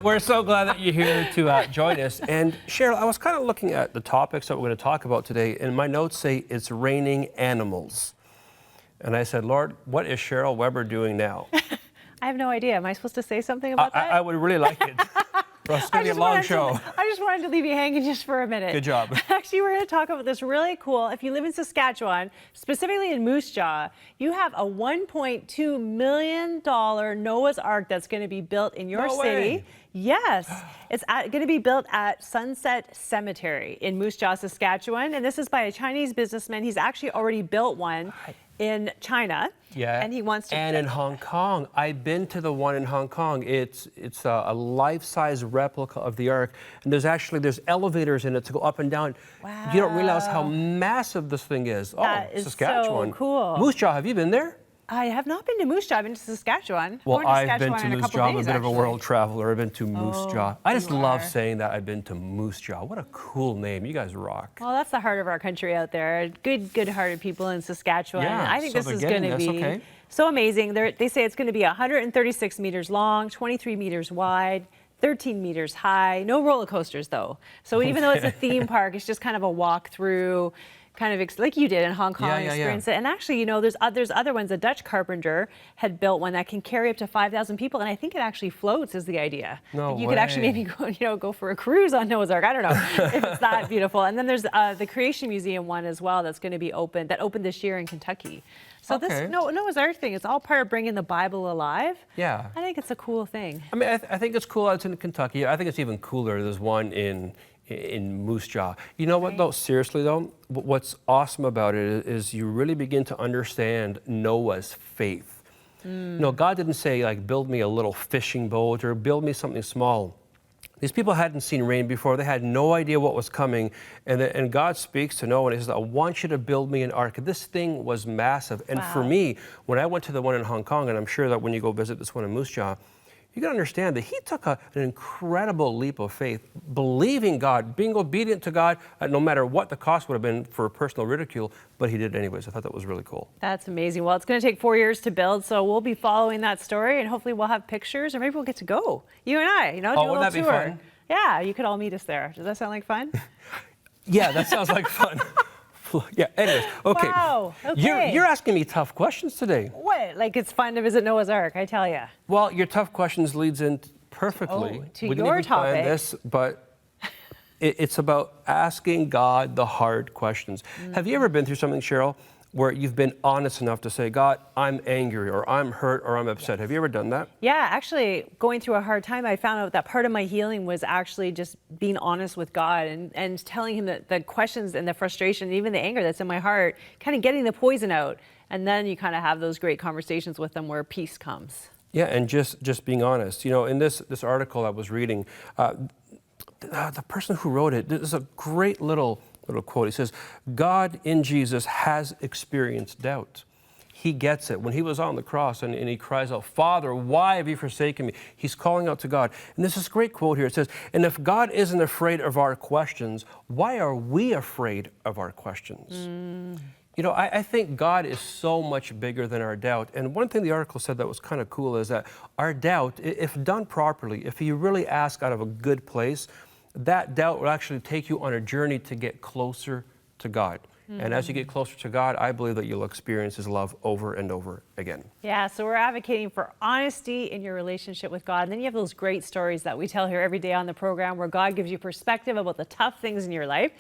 We're so glad that you're here to join us. And Cheryl, I was kind of looking at the topics that we're going to talk about today, and my notes say it's raining animals. And I said, Lord, what is Cheryl Weber doing now? I have no idea. Am I supposed to say something about that? I would really like it. It's going to be a long show. I just wanted to leave you hanging just for a minute. Good job. Actually, we're going to talk about this really cool. If you live in Saskatchewan, specifically in Moosejaw, you have a $1.2 million Noah's Ark that's going to be built in your city. Yes, it's going to be built at Sunset Cemetery in Moosejaw, Saskatchewan. And this is by a Chinese businessman. He's actually already built one in China. Yeah, and he wants to. And in Hong Kong, I've been to the one in Hong Kong. It's a life-size replica of the Ark, and there's elevators in it to go up and down. Wow! You don't realize how massive this thing is. That is Saskatchewan, so cool. Moosejaw, have you been there? I have not been to Moosejaw. I've been to Saskatchewan. Well, I've been to Moosejaw. I'm a bit of a world traveler. I've been to Moosejaw. I just love saying that I've been to Moosejaw. What a cool name. You guys rock. Well, that's the heart of our country out there. Good-hearted people in Saskatchewan. Yeah, I think this is going to be okay. so amazing. They say it's going to be 136 meters long, 23 meters wide, 13 meters high. No roller coasters, though. So even though it's a theme park, it's just kind of a walk through. Kind of like you did in Hong Kong, experience it. And actually, you know, there's other ones. A Dutch carpenter had built one that can carry up to 5,000 people, and I think it actually floats. Is the idea? No You way. could actually maybe go for a cruise on Noah's Ark. I don't know if it's that beautiful. And then there's the Creation Museum one as well that's going to be opened. That opened this year in Kentucky. So this Noah's Ark thing, it's all part of bringing the Bible alive. Yeah. I think it's a cool thing. I mean, I think it's cool out in Kentucky. I think it's even cooler. There's one in Moosejaw. You know what, though? Seriously, though, what's awesome about it is you really begin to understand Noah's faith. You know, God didn't say, like, build me a little fishing boat or build me something small. These people hadn't seen rain before. They had no idea what was coming. And God speaks to Noah and he says, I want you to build me an ark. This thing was massive. And for me, when I went to the one in Hong Kong, and I'm sure that when you go visit this one in Moosejaw, you got to understand that he took an incredible leap of faith, believing God, being obedient to God, no matter what the cost would have been for personal ridicule, but he did it anyways. I thought that was really cool. That's amazing. Well, it's going to take 4 years to build, so we'll be following that story, and hopefully we'll have pictures, or maybe we'll get to go, you and I, do a little wouldn't that tour. be fun? Yeah, you could all meet us there. Does that sound like fun? Yeah, that sounds like fun. Yeah, anyways, okay. Wow, okay. You're asking me tough questions today. What? Like it's fun to visit Noah's Ark, I tell you. Well, your tough questions leads in perfectly. To we didn't your even plan topic. this, but it's about asking God the hard questions. Have you ever been through something, Cheryl, where you've been honest enough to say, God, I'm angry, or I'm hurt, or I'm upset? Have you ever done that? Yeah, actually, going through a hard time, I found out that part of my healing was actually just being honest with God and telling him that the questions and the frustration, even the anger that's in my heart, kind of getting the poison out. And then you kind of have those great conversations with them where peace comes. Yeah, and just being honest. You know, in this article I was reading, the person who wrote it, there's a great little quote. He says, God in Jesus has experienced doubt. He gets it. When he was on the cross and he cries out, Father, why have you forsaken me? He's calling out to God. And there's this great quote here. It says, and if God isn't afraid of our questions, why are we afraid of our questions? You know, I think God is so much bigger than our doubt. And one thing the article said that was kind of cool is that our doubt, if done properly, if you really ask out of a good place, that doubt will actually take you on a journey to get closer to God. And as you get closer to God, I believe that you'll experience his love over and over again. Yeah, so we're advocating for honesty in your relationship with God. And then you have those great stories that we tell here every day on the program where God gives you perspective about the tough things in your life.